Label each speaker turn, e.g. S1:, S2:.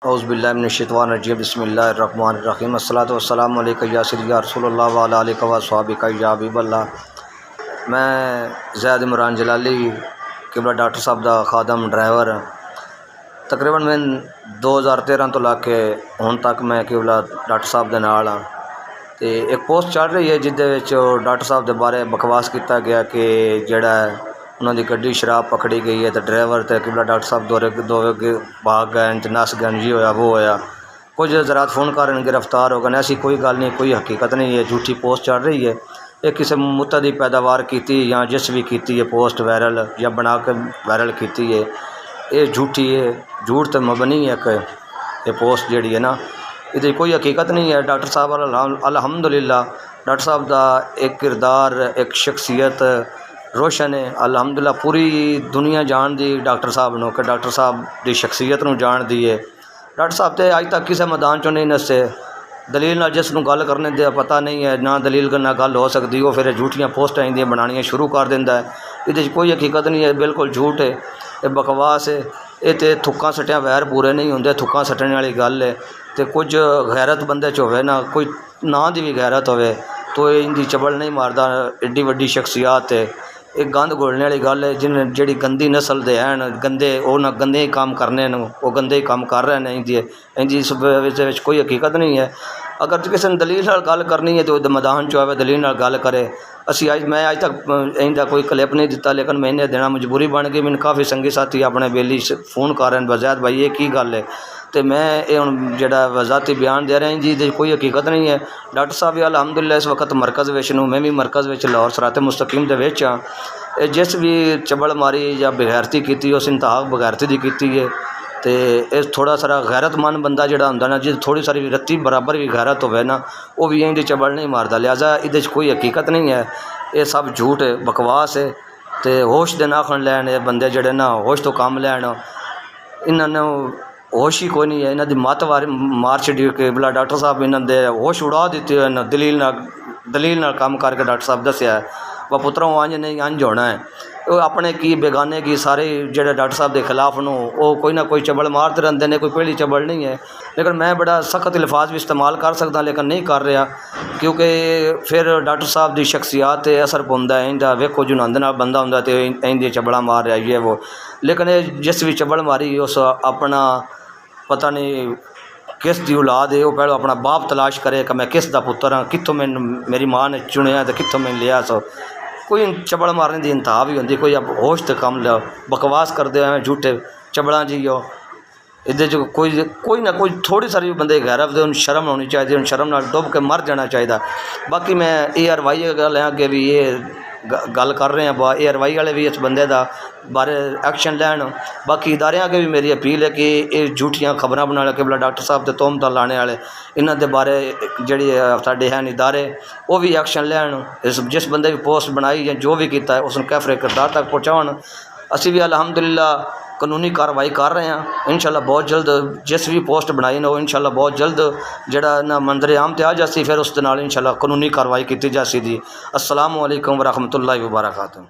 S1: औज़ुबिल्लाहिमिनश्शैतानिर्रजीम बिस्मिल्लाहिर्रहमानिर्रहीम अस्सलातु वस्सलामु अलैका या सय्यदी या रसूलल्लाह व अला आलिका व अस्हाबिका या हबीबल्लाह। मैं ज़ैद इमरान जलाली किबला डॉक्टर साहब दा खादम ड्राइवर तकरीबन मैं 2013 तो लाके हुण तक मैं किबला डॉक्टर साहब दे नाल हाँ। ते एक पोस्ट चल रही है जिदे विच डॉक्टर साहब दे बारे बकवास किया गया कि जिहड़ा उन्होंने गड्डी शराब पकड़ी गई है तो ड्राइवर तो किबला डॉक्टर साहब दो भाग गए तो नस गए, ये होया वो होया। कुछ ज़रात फ़ोन कर गिरफ्तार हो गए। ऐसी कोई गल नहीं, कोई हकीकत नहीं है, झूठी पोस्ट चल रही है। ये किसी मुतदी पैदावार की या जिस भी की है पोस्ट वायरल या बना के वायरल की है, ये झूठी है, झूठ तो मबनी है कि ये पोस्ट जी है ना, ये कोई हकीकत नहीं है। डॉक्टर साहब अल्हम्दुलिल्लाह डॉक्टर साहब का एक किरदार एक शख्सियत रोशन है अल्हम्दुलिल्लाह। पूरी दुनिया जान दी डॉक्टर साहब को कि डॉक्टर साहब की शख्सियत को जान दी है। डॉक्टर साहब तो अज तक किसी मैदान चो नहीं नसे, दलील ना जिस गल करने दे पता नहीं है ना दलील ना गल हो सकती, वो फिर झूठियाँ पोस्टां इंदियां बनानियां शुरू कर देंदा है। ये कोई हकीकत नहीं है, बिल्कुल झूठ है, ये बकवास है। ये तो थुक्कां सट्टियां वैर पूरे नहीं होंदे, थुक्कां सट्टने वाली गल है। तो कुछ गैरत बंदे च होवे ना, कोई ना दी भी गैरत होवे तो इनकी चबल नहीं मारदा। एड्डी वड्डी शख्सियत है, एक गंद घोलने वाली गल है। जिन्हें जी गंदी नस्ल के हैं गंदे, वो ना गंदे ही काम करने वो गंदे ही काम कर रहे हैं। इंदी इस कोई हकीकत नहीं है। अगर किसी ने दलील नाल गल करनी है तो मैदान चो आवे दलील नाल गल करे। मैं अज तक इनका कोई क्लिप नहीं दिता, लेकिन मैं इन्हें देना मजबूरी बन गई। मैंने काफ़ी संगी साथी अपने बेली फ़ोन कर रहे हैं, वज़ैद भाई ये की गल है, तो मैं ये हम जो वज़ाती बयान दे रहे हैं जी कोई हकीकत नहीं है। डॉक्टर साहब भी अल्हम्दुलिल्लाह इस वक्त मरकज़ विच हूँ, मैं भी मरकज़ विच लाहौर सिराते मुस्तकीम दे विच हाँ। जिस भी चबल मारी या बगैरती की उस इंतहा बगैरती की की है। तो इस थोड़ा सारा गैरतमंद बंदा जोड़ा होंदा ना, जिस थोड़ी सारी रत्ती बराबर भी गैरत होवे ना, वो भी इंदी चबल नहीं मारदा। लिहाजा ये कोई हकीकत नहीं है, ये सब झूठ है, बकवास है। तो होश दे नाखन लैन ये बंदे जोड़े ना, होश तो कम लैन, इन्होंने होश ही कोई नहीं है। इन्हों की मत मार छी के भला डॉक्टर साहब इन्होंने होश उड़ा दिते हुए दलील नाल काम करके डॉक्टर साहब दसिया है व पुत्रों अंज नहीं अंज होना है। वो अपने की बेगाने की सारे जोड़े डॉक्टर साहब के खिलाफ न वो कोई ना कोई चबल मारते रहते हैं, कोई पहली चबल नहीं है। लेकिन मैं बड़ा सख्त अल्फाज भी इस्तेमाल कर सकता, लेकिन नहीं कर रहा, क्योंकि फिर डॉक्टर साहब की शख्सियत असर पाता है। इंदा वेखो जुनांद नाल बंदा होंदा तो इंदी चबड़ा मार रहा है वो, लेकिन जिस भी चबल मारी उस अपना पता नहीं किस दी औलाद है, वो पहले अपना बाप तलाश करे कि मैं किस दा पुत्र हाँ, कितों मैं मेरी माँ ने चुनिया तो कितों मैं लिया। सो कोई चबड़ मारने की इंतहा भी होंगी, कोई अब होश तो कम लो, बकवास करते हैं झूठे चबड़ा जी हो। इहदे च कोई ना कोई थोड़ी सारी बंदे गैरत दे शर्म होनी चाहिए, शर्म नाल डुब के मर जाना चाहिए। बाकी मैं ARY गल अगे भी ये गल कर रहे हैं, ARY वाले भी इस बंदे का बारे एक्शन लैन। बाकी इदारे अगे भी मेरी अपील है कि ये झूठियाँ खबरां बना के भला डॉक्टर साहब के तोहमत लाने वाले इन्हों के बारे जी साढ़े हैं इदारे वो भी एक्शन लैन। जिस बंदे भी पोस्ट बनाई या जो भी किया उसने कैफरे किरदार तक पहुँचाउण। असी भी अल्हम्दुलिल्लाह कानूनी कार्रवाई कर रहे हैं। इंशाअल्लाह बहुत जल्द जिस भी पोस्ट बनाई ना वो इंशाअल्लाह बहुत जल्द जड़ा ना मंजर आम ते आ जासी, फिर उस दे नाल इंशाअल्लाह कानूनी कार्रवाई की जासी दी। अस्सलामु अलैकुम व रहमतुल्लाहि व बरकातहू।